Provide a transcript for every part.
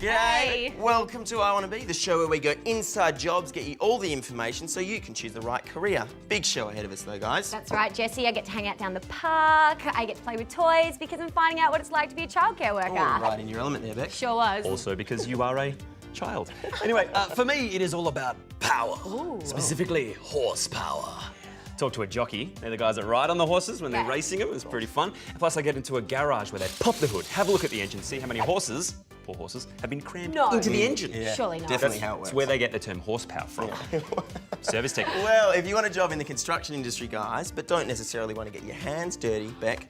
G'day. Welcome to IwannaB, the show where we go inside jobs, get you all the information so you can choose the right career. Big show ahead of us though, guys. That's right, Jesse. I get to hang out down the park. I get to play with toys because I'm finding out what it's like to be a childcare worker. Oh, right in your element there, Beck. Sure was. Also because you are a child. Anyway, for me, it is all about power. Ooh. Specifically, horsepower. Talk to a jockey. They're the guys that ride on the horses when they're racing them. It's pretty fun. Plus, I get into a garage where they pop the hood, have a look at the engine, see how many horses, poor horses, have been crammed into the engine. Yeah, surely not. Definitely how it works. It's where they get the term horsepower from. Service tech. Well, if you want a job in the construction industry, guys, but don't necessarily want to get your hands dirty, Beck.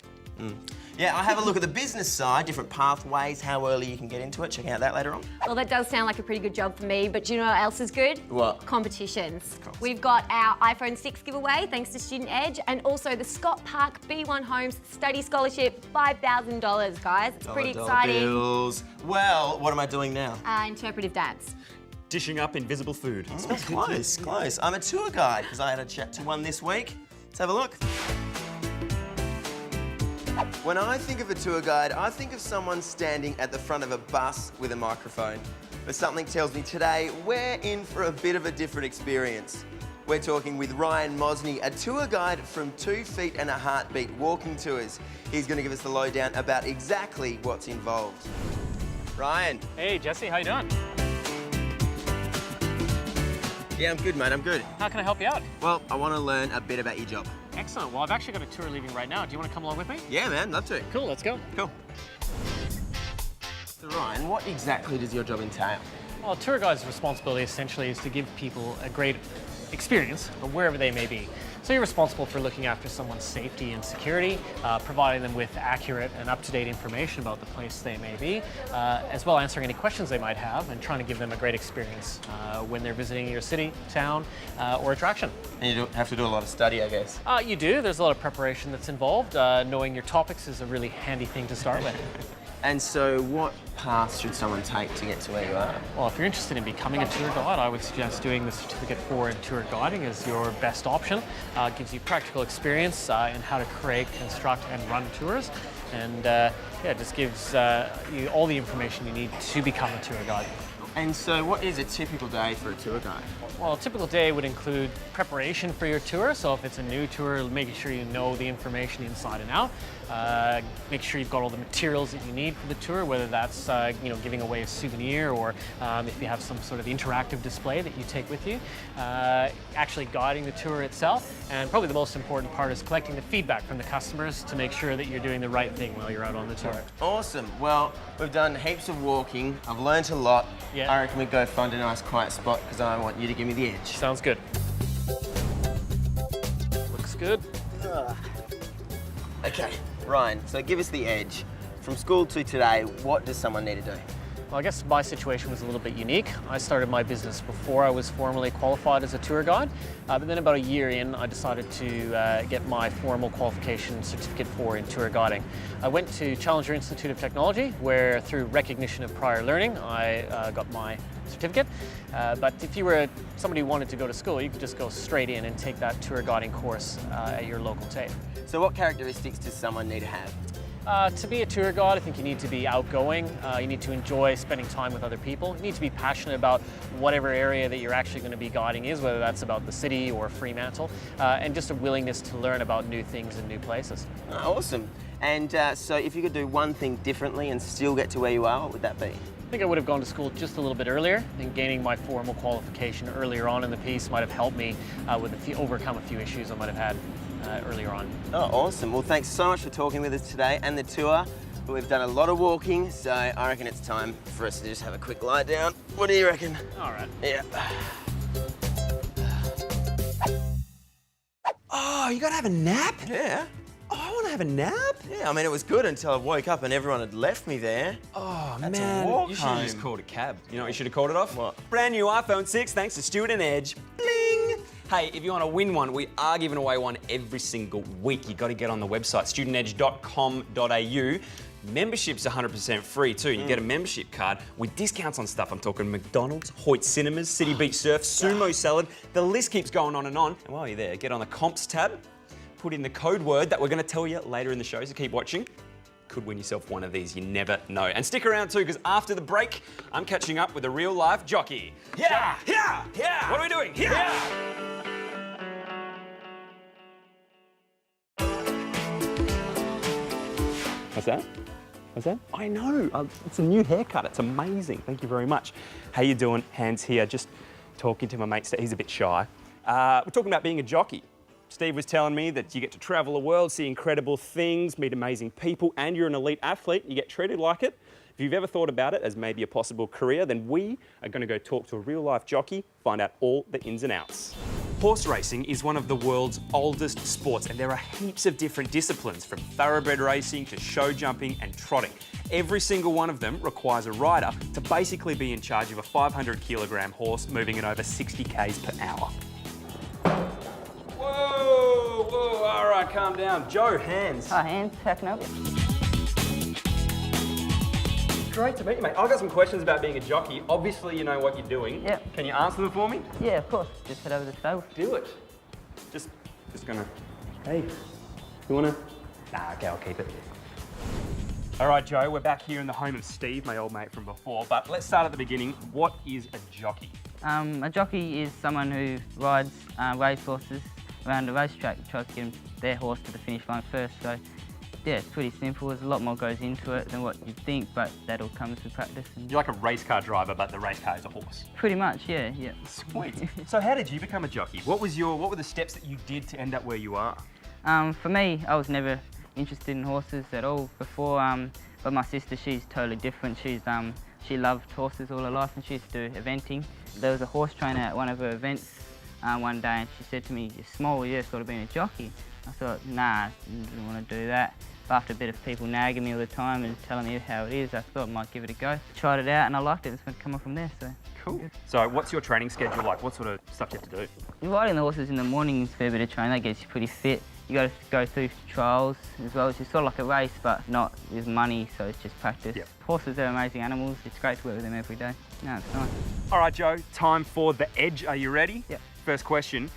Yeah, I have a look at the business side, different pathways, how early you can get into it. Check out that later on. Well, that does sound like a pretty good job for me, but do you know what else is good? What? Competitions. We've got our iPhone 6 giveaway, thanks to Student Edge, and also the Scott Park B1 Homes Study Scholarship, $5,000, guys. It's pretty exciting. Bills. Well, what am I doing now? Interpretive dance. Dishing up invisible food. Close, close. I'm a tour guide because I had a chat to one this week. Let's have a look. When I think of a tour guide, I think of someone standing at the front of a bus with a microphone. But something tells me today we're in for a bit of a different experience. We're talking with Ryan Mosney, a tour guide from 2 Feet and a Heartbeat Walking Tours. He's going to give us the lowdown about exactly what's involved. Ryan. Hey, Jesse, how you doing? Yeah, I'm good, mate, I'm good. How can I help you out? Well, I want to learn a bit about your job. Excellent. Well, I've actually got a tour leaving right now. Do you want to come along with me? Yeah, man, love to. Cool, let's go. Cool. So, Ryan, what exactly does your job entail? Well, a tour guide's responsibility essentially is to give people a great experience wherever they may be. So you're responsible for looking after someone's safety and security, providing them with accurate and up-to-date information about the place they may be, as well as answering any questions they might have and trying to give them a great experience when they're visiting your city, town, or attraction. And you have to do a lot of study, I guess. You do. There's a lot of preparation that's involved. Knowing your topics is a really handy thing to start with. And so what path should someone take to get to where you are? Well, if you're interested in becoming a tour guide, I would suggest doing the Certificate 4 in Tour Guiding as your best option. It gives you practical experience in how to create, construct, and run tours. And it just gives you all the information you need to become a tour guide. And so what is a typical day for a tour guide? Well, a typical day would include preparation for your tour. So if it's a new tour, making sure you know the information inside and out. Make sure you've got all the materials that you need for the tour, whether that's giving away a souvenir or if you have some sort of interactive display that you take with you. Actually guiding the tour itself, and probably the most important part is collecting the feedback from the customers to make sure that you're doing the right thing while you're out on the tour. Awesome. Well, we've done heaps of walking. I've learnt a lot. Yeah. I reckon we go find a nice quiet spot because I want you to give me the edge. Sounds good. Looks good. Okay, Ryan, so give us the edge. From school to today, what does someone need to do? Well, I guess my situation was a little bit unique. I started my business before I was formally qualified as a tour guide, but then about a year in, I decided to get my formal qualification, Certificate 4 in Tour Guiding. I went to Challenger Institute of Technology, where through recognition of prior learning, I got my certificate. But if you were somebody who wanted to go to school, you could just go straight in and take that tour guiding course at your local TAFE. So what characteristics does someone need to have? To be a tour guide, I think you need to be outgoing. You need to enjoy spending time with other people. You need to be passionate about whatever area that you're actually going to be guiding is, whether that's about the city or Fremantle, and just a willingness to learn about new things and new places. Awesome. And so if you could do one thing differently and still get to where you are, what would that be? I think I would have gone to school just a little bit earlier. I think gaining my formal qualification earlier on in the piece might have helped me overcome a few issues I might have had earlier on. Oh, awesome. Well, thanks so much for talking with us today and the tour. We've done a lot of walking, so I reckon it's time for us to just have a quick lie down. What do you reckon? All right. Yeah. Oh, you gotta have a nap? Yeah. Oh, I wanna have a nap? Yeah, I mean, it was good until I woke up and everyone had left me there. Oh, That's man. a walk You should have just home. called a cab. You know what you should have called it off? What? Brand new iPhone 6 thanks to Student Edge. Bling! Hey, if you want to win one, we are giving away one every single week. You got to get on the website, studentedge.com.au. Membership's 100% free too. You get a membership card with discounts on stuff. I'm talking McDonald's, Hoyt Cinemas, City Beach Surf, Sumo Salad. The list keeps going on. And while you're there, get on the comps tab, put in the code word that we're going to tell you later in the show, so keep watching. could win yourself one of these. You never know. And stick around too, because after the break, I'm catching up with a real-life jockey. Yeah! Yeah! Yeah! What are we doing? Yeah! What's that? What's that? I know. It's a new haircut. It's amazing. Thank you very much. How you doing? Hands here. Just talking to my mate. He's a bit shy. We're talking about being a jockey. Steve was telling me that you get to travel the world, see incredible things, meet amazing people, and you're an elite athlete. You get treated like it. If you've ever thought about it as maybe a possible career, then we are going to go talk to a real-life jockey, find out all the ins and outs. Horse racing is one of the world's oldest sports, and there are heaps of different disciplines, from thoroughbred racing to show jumping and trotting. Every single one of them requires a rider to basically be in charge of a 500-kilogram horse moving at over 60 k's per hour. Whoa, whoa, all right, calm down. Joe, hands. Hi, Hans. How can I help you? Great to meet you, mate. I've got some questions about being a jockey. Obviously, you know what you're doing. Yep. Can you answer them for me? Yeah, of course. Just head over to the stable. Do it. Just gonna... Hey, you wanna... Nah, okay, I'll keep it. All right, Joe, we're back here in the home of Steve, my old mate from before, but let's start at the beginning. What is a jockey? A jockey is someone who rides race horses around the racetrack, tries to get their horse to the finish line first. So, yeah, it's pretty simple. There's a lot more goes into it than what you'd think, but that all comes with practice. And You're like a race car driver, but the race car is a horse. pretty much, yeah. Sweet. So how did you become a jockey? What were the steps that you did to end up where you are? For me, I was never interested in horses at all before, but my sister, she's totally different. She loved horses all her life, and she used to do eventing. There was a horse trainer at one of her events one day, and she said to me, "You're small, you're sort of being a jockey." I thought, nah, I didn't want to do that. But after a bit of people nagging me all the time and telling me how it is, I thought I might give it a go. Tried it out and I liked it. It's been coming from there, so. Cool. So what's your training schedule like? What sort of stuff do you have to do? Riding the horses in the morning is a fair bit of training. That gets you pretty fit. You got to go through trials as well, which is sort of like a race, but not with money, so it's just practice. Yep. Horses are amazing animals. It's great to work with them every day. No, it's nice. All right, Joe, time for the edge. Are you ready? Yep. First question.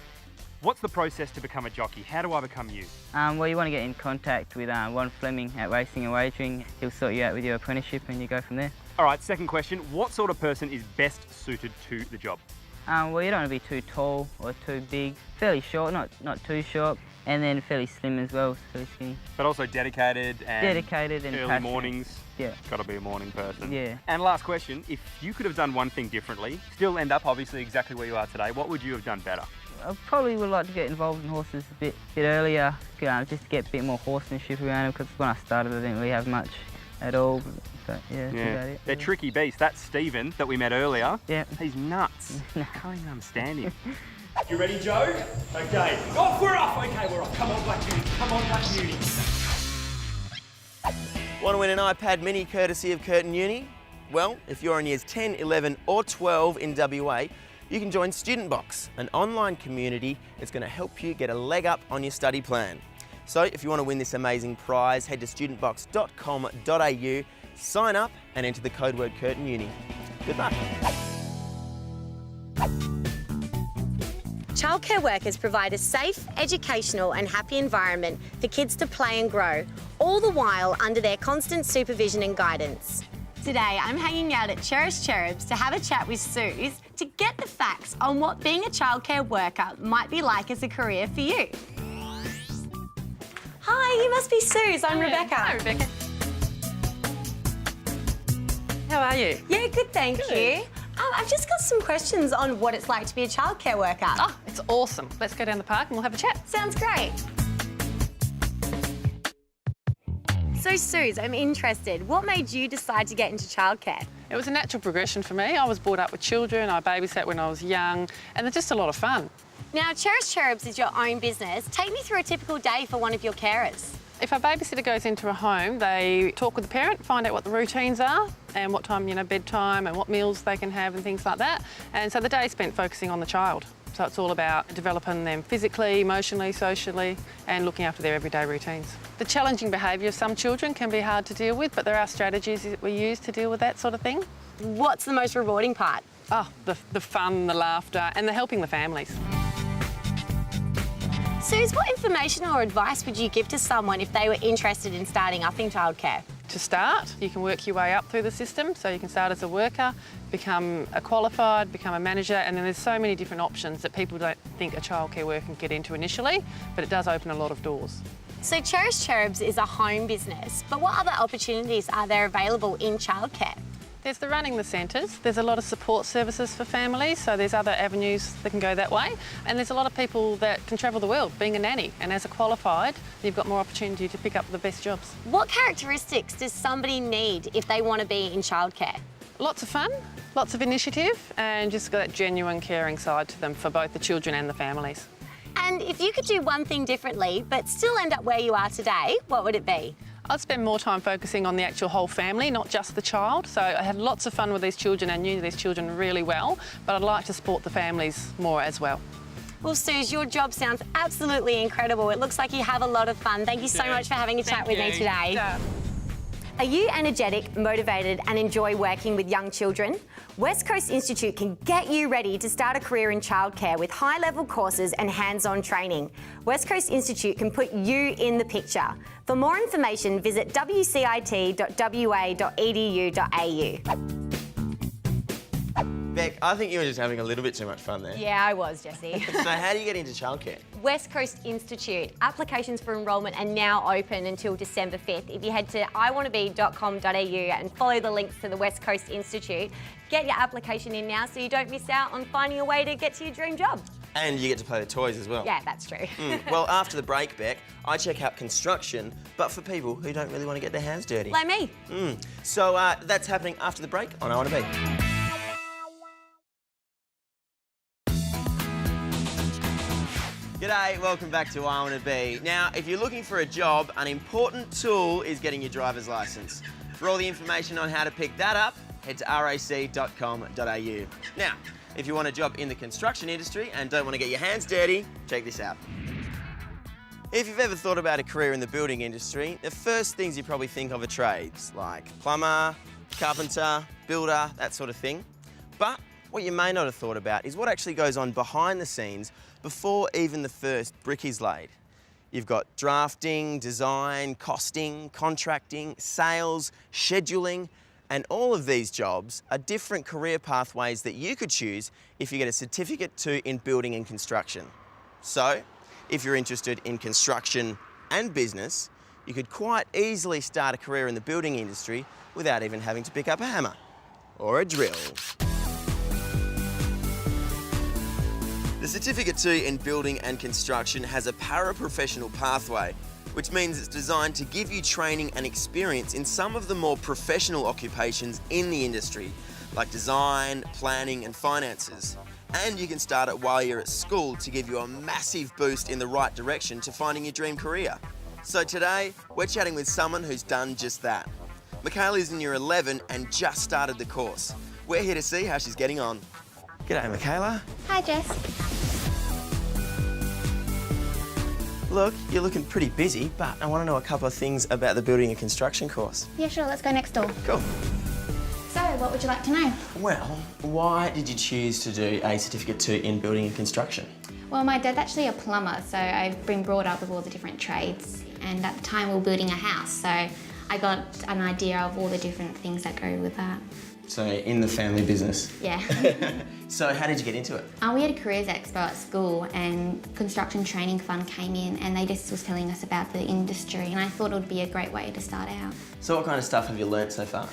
What's the process to become a jockey? How do I become you? Well, you want to get in contact with Ron Fleming at Racing and Wagering. He'll sort you out with your apprenticeship and you go from there. All right, second question. What sort of person is best suited to the job? Well, you don't want to be too tall or too big. Fairly short, not too short, and then fairly slim as well, fairly skinny. But also dedicated and early passionate. Mornings. Yeah. Got to be a morning person. Yeah. And last question, if you could have done one thing differently, still end up obviously exactly where you are today, what would you have done better? I probably would like to get involved in horses a bit earlier, just to get a bit more horsemanship around them, because when I started I didn't really have much at all. But yeah, that's about it. They're tricky beasts. That's Stephen that we met earlier. Yeah. He's nuts. I can't even understand him. You ready, Joe? Okay. Off, we're off. Okay, we're off. Come on, Black Beauty. Come on, Black Beauty. Want to win an iPad mini courtesy of Curtin Uni? Well, if you're in years 10, 11 or 12 in WA, you can join Student Box, an online community that's going to help you get a leg up on your study plan. So if you want to win this amazing prize, head to studentbox.com.au, sign up and enter the code word Curtin Uni. Good luck. Childcare Workers provide a safe, educational and happy environment for kids to play and grow, all the while under their constant supervision and guidance. Today, I'm hanging out at Cherish Cherubs to have a chat with Suze to get the facts on what being a childcare worker might be like as a career for you. Hi, you must be Suze. I'm Rebecca. Hi, Rebecca. How are you? Yeah, good, thank you. I've just got some questions on what it's like to be a childcare worker. Oh, it's awesome. Let's go down the park and we'll have a chat. Sounds great. So, Suze, I'm interested. What made you decide to get into childcare? It was a natural progression for me. I was brought up with children, I babysat when I was young, and they're just a lot of fun. Now, Cherish Cherubs is your own business. Take me through a typical day for one of your carers. If a babysitter goes into a home, they talk with the parent, find out what the routines are and what time, bedtime and what meals they can have and things like that. And so the day is spent focusing on the child. So it's all about developing them physically, emotionally, socially, and looking after their everyday routines. The challenging behaviour of some children can be hard to deal with, but there are strategies that we use to deal with that sort of thing. What's the most rewarding part? Oh, the fun, the laughter, and the helping the families. Suze, what information or advice would you give to someone if they were interested in starting up in childcare? to start. You can work your way up through the system, so you can start as a worker, become a qualified, become a manager, and then there's so many different options that people don't think a childcare worker can get into initially, but it does open a lot of doors. So Cherish Cherubs is a home business, but what other opportunities are there available in childcare? There's the running the centres, there's a lot of support services for families, so there's other avenues that can go that way, and there's a lot of people that can travel the world being a nanny, and as a qualified, you've got more opportunity to pick up the best jobs. What characteristics does somebody need if they want to be in childcare? Lots of fun, lots of initiative, and just got that genuine caring side to them for both the children and the families. And if you could do one thing differently but still end up where you are today, what would it be? I'd spend more time focusing on the actual whole family, not just the child. So I had lots of fun with these children and knew these children really well, but I'd like to support the families more as well. Well, Suze, your job sounds absolutely incredible. It looks like you have a lot of fun. Thank you so much for having a chat with me today. Yeah. Are you energetic, motivated and enjoy working with young children? West Coast Institute can get you ready to start a career in childcare with high-level courses and hands-on training. West Coast Institute can put you in the picture. For more information, visit wcit.wa.edu.au. Beck, I think you were just having a little bit too much fun there. Yeah, I was, Jesse. So how do you get into childcare? West Coast Institute. Applications for enrolment are now open until December 5th. If you head to IwannaB.com.au and follow the links to the West Coast Institute, get your application in now so you don't miss out on finding a way to get to your dream job. And you get to play the toys as well. Yeah, that's true. Well, after the break, Beck, I check out construction, but for people who don't really want to get their hands dirty. Like me. So that's happening after the break on IwannaB. G'day, welcome back to IwannaB. Now, if you're looking for a job, an important tool is getting your driver's licence. For all the information on how to pick that up, head to rac.com.au. Now, if you want a job in the construction industry and don't want to get your hands dirty, check this out. If you've ever thought about a career in the building industry, the first things you probably think of are trades, like plumber, carpenter, builder, that sort of thing. But what you may not have thought about is what actually goes on behind the scenes before even the first brick is laid. You've got drafting, design, costing, contracting, sales, scheduling, and all of these jobs are different career pathways that you could choose if you get a Certificate 2 in Building and Construction. So, if you're interested in construction and business, you could quite easily start a career in the building industry without even having to pick up a hammer or a drill. The Certificate 2 in Building and Construction has a paraprofessional pathway, which means it's designed to give you training and experience in some of the more professional occupations in the industry, like design, planning and finances. And you can start it while you're at school to give you a massive boost in the right direction to finding your dream career. So today, we're chatting with someone who's done just that. Michaela's in year 11 and just started the course. We're here to see how she's getting on. G'day, Michaela. Hi, Jess. Look, you're looking pretty busy, but I want to know a couple of things about the building and construction course. Yeah, sure, let's go next door. Cool. So, what would you like to know? Well, why did you choose to do a Certificate 2 in Building and Construction? Well, my dad's actually a plumber, so I've been brought up with all the different trades. And at the time, we were building a house, so I got an idea of all the different things that go with that. So, in the family business? Yeah. So, how did you get into it? We had a careers expo at school and Construction Training Fund came in and they just was telling us about the industry and I thought it would be a great way to start out. So, what kind of stuff have you learnt so far?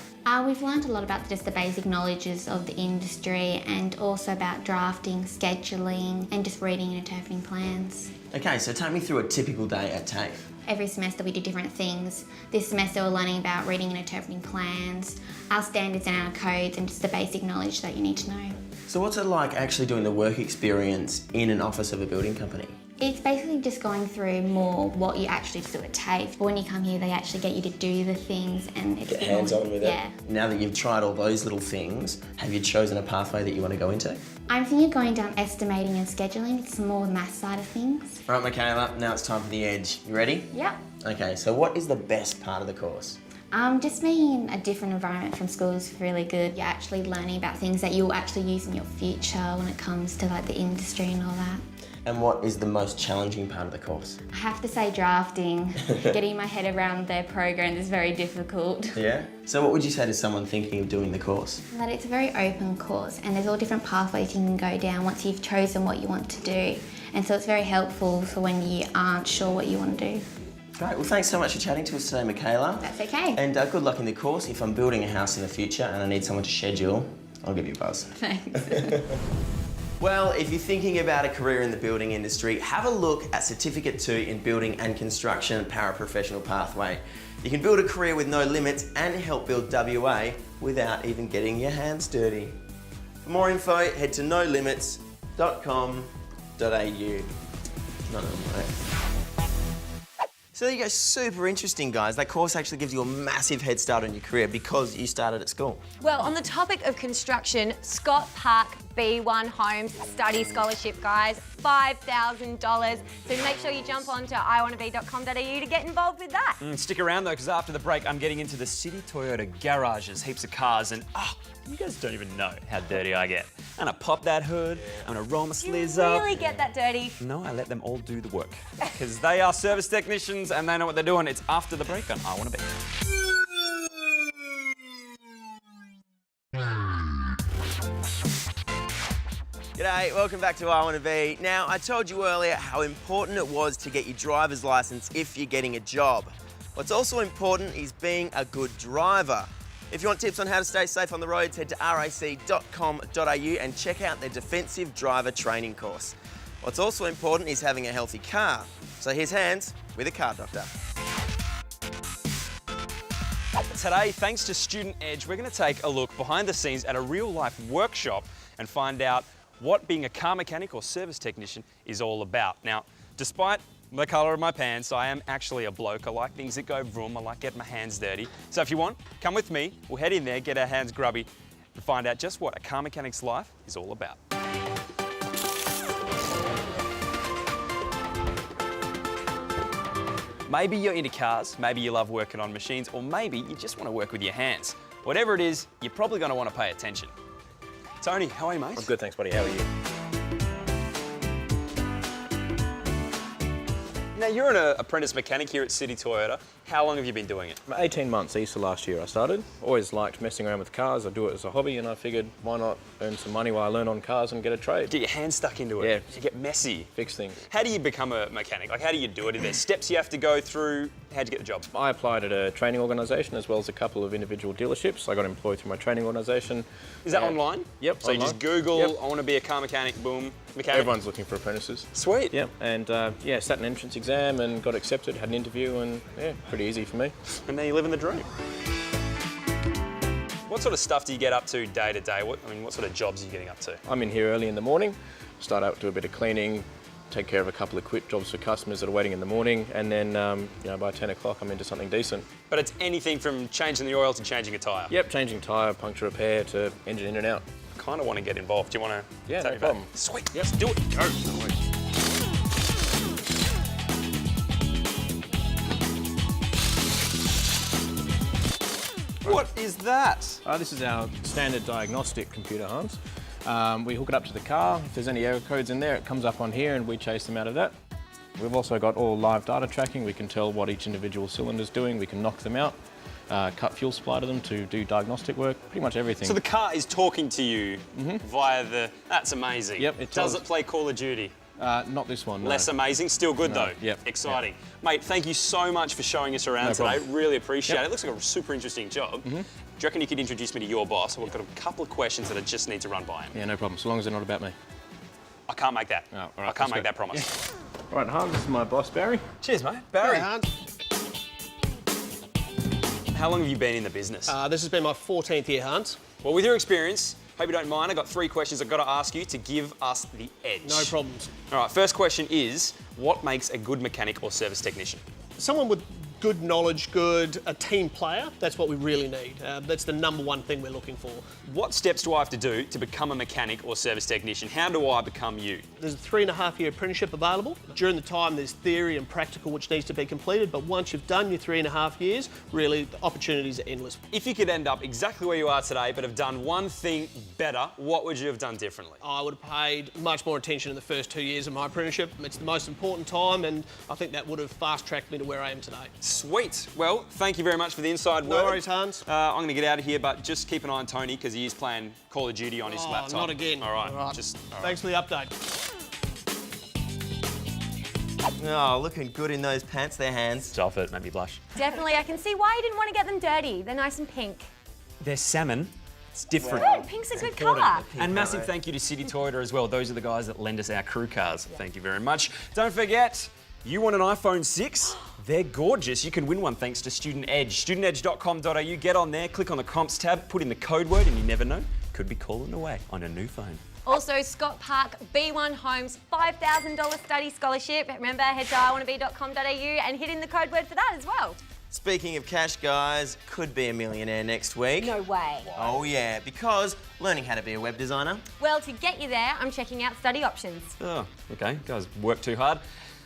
We've learned a lot about just the basic knowledges of the industry and also about drafting, scheduling and just reading and interpreting plans. Okay, so take me through a typical day at TAFE. Every semester we do different things. This semester we're learning about reading and interpreting plans, our standards and our codes and just the basic knowledge that you need to know. So what's it like actually doing the work experience in an office of a building company? It's basically just going through more what you actually do at TAFE. But when you come here, they actually get you to do the things and it's Get hands-on with it. Yeah. Now that you've tried all those little things, have you chosen a pathway that you want to go into? I'm thinking of going down estimating and scheduling. It's more the math side of things. All right, Michaela, now it's time for the edge. You ready? Yep. Okay, so what is the best part of the course? Just being in a different environment from school is really good. You're actually learning about things that you'll actually use in your future when it comes to like the industry and all that. And what is the most challenging part of the course? I have to say drafting. Getting my head around their program is very difficult. Yeah? So what would you say to someone thinking of doing the course? That it's a very open course and there's all different pathways you can go down once you've chosen what you want to do. And so it's very helpful for when you aren't sure what you want to do. Great, well thanks so much for chatting to us today, Michaela. That's okay. And good luck in the course. If I'm building a house in the future and I need someone to schedule, I'll give you a buzz. Thanks. Well, if you're thinking about a career in the building industry, have a look at Certificate 2 in Building and Construction Paraprofessional Pathway. You can build a career with no limits and help build WA without even getting your hands dirty. For more info, head to nolimits.com.au. So there you go, super interesting, guys. That course actually gives you a massive head start on your career because you started at school. Well, on the topic of construction, Scott Park B1 Homes Study Scholarship, guys, $5,000. So make sure you jump on to IwannaB.com.au to get involved with that. Stick around though, because after the break, I'm getting into the City Toyota garages, heaps of cars, and you guys don't even know how dirty I get. I'm gonna pop that hood, I'm gonna roll my sleeves up. You really get that dirty. No, I let them all do the work. Because they are service technicians and they know what they're doing. It's after the break on IwannaB. G'day, welcome back to IwannaB. Now, I told you earlier how important it was to get your driver's license if you're getting a job. What's also important is being a good driver. If you want tips on how to stay safe on the roads, head to rac.com.au and check out their defensive driver training course. What's also important is having a healthy car. So here's Hans with a car doctor. Today, thanks to Student Edge, we're going to take a look behind the scenes at a real-life workshop and find out what being a car mechanic or service technician is all about. Now, despite the colour of my pants, I am actually a bloke. I like things that go vroom. I like getting my hands dirty. So if you want, come with me. We'll head in there, get our hands grubby, and find out just what a car mechanic's life is all about. Maybe you're into cars, maybe you love working on machines, or maybe you just want to work with your hands. Whatever it is, you're probably going to want to pay attention. Tony, how are you, mate? I'm good, thanks, buddy. How are you? Now, you're an apprentice mechanic here at City Toyota. How long have you been doing it? 18 months, Easter last year I started. Always liked messing around with cars. I do it as a hobby and I figured why not earn some money while I learn on cars and get a trade. Get your hands stuck into it. Yeah. You get messy. Fix things. How do you become a mechanic? Like, how do you do it? Are there steps you have to go through? How'd you get the job? I applied at a training organisation as well as a couple of individual dealerships. I got employed through my training organisation. Is that online? Yep, So you online. just Google, Yep. I want to be a car mechanic, boom, mechanic. Everyone's looking for apprentices. Sweet. Yep, and yeah, sat an entrance exam and got accepted, had an interview and yeah, pretty easy for me. And now you're living the dream. What sort of stuff do you get up to day to day? What sort of jobs are you getting up to? I'm in here early in the morning, start out, do a bit of cleaning, take care of a couple of quick jobs for customers that are waiting in the morning, and then you know, by 10 o'clock I'm into something decent. But it's anything from changing the oil to changing a tyre. Yep, changing tyre, puncture repair to engine in and out. I kind of want to get involved. Do you want to Yeah, take no me back? problem. Sweet, let's do it. Go. What is that? This is our standard diagnostic computer, Hans. We hook it up to the car. If there's any error codes in there, it comes up on here and we chase them out of that. We've also got all live data tracking. We can tell what each individual cylinder's doing. We can knock them out, cut fuel supply to them to do diagnostic work, pretty much everything. So the car is talking to you via the... That's amazing. Yep, it Does tells- it play Call of Duty? Not this one, no. Less amazing, still good No, though. yep, Exciting. Mate, thank you so much for showing us around No today. problem. Really appreciate Yep. it. It looks like a super interesting job. Do you reckon you could introduce me to your boss? I've got a couple of questions that I just need to run by him. Yeah, no problem, so long as they're not about me. I can't make that. Oh, all right, I can't let's make go. that promise. All right, Hans, this is my boss, Barry. Cheers, mate. Barry. How long have you been in the business? This has been my 14th year, Hans. Well, with your experience, hope you don't mind, I've got 3 questions I've got to ask you to give us the edge. No problems. All right, first question is, what makes a good mechanic or service technician? Someone with good knowledge, a team player. That's what we really need. That's the number one thing we're looking for. What steps do I have to do to become a mechanic or service technician? How do I become you? There's a 3.5-year apprenticeship available. During the time, there's theory and practical which needs to be completed, but once you've done your 3.5 years, really, the opportunities are endless. If you could end up exactly where you are today, but have done one thing better, what would you have done differently? I would have paid much more attention in the first 2 years of my apprenticeship. It's the most important time, and I think that would have fast-tracked me to where I am today. Sweet. Well, thank you very much for the inside word. No worries, Hans. I'm going to get out of here, but just keep an eye on Tony because he is playing Call of Duty on his laptop. Not again. All right. All right. All right. Thanks for the update. Oh, looking good in those pants there, Hans. Stop it, made me blush. Definitely, I can see why you didn't want to get them dirty. They're nice and pink. They're salmon. It's different. Good, pink's a good colour. And massive thank you to City Toyota as well. Those are the guys that lend us our crew cars. Thank you very much. Don't forget, you want an iPhone 6? They're gorgeous. You can win one thanks to Student Edge. studentedge.com.au. Get on there, click on the comps tab, put in the code word, and you never know, could be calling away on a new phone. Also, Scott Park B1 Homes $5,000 study scholarship. Remember, head to IwannaB.com.au and hit in the code word for that as well. Speaking of cash, guys, could be a millionaire next week. No way. Oh yeah, because learning how to be a web designer. Well, to get you there, I'm checking out study options. Oh, okay. Guys, work too hard.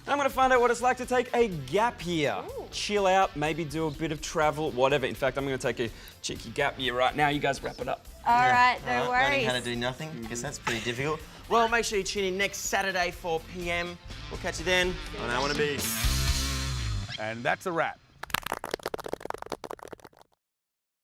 I'm going to find out what it's like to take a gap year. Ooh. Chill out, maybe do a bit of travel, whatever. In fact, I'm going to take a cheeky gap year right now. You guys wrap it up. All right, no Learning worries. how to do nothing. I guess that's pretty difficult. Well, make sure you tune in next Saturday, 4 p.m. We'll catch you then on IwannaB. And that's a wrap.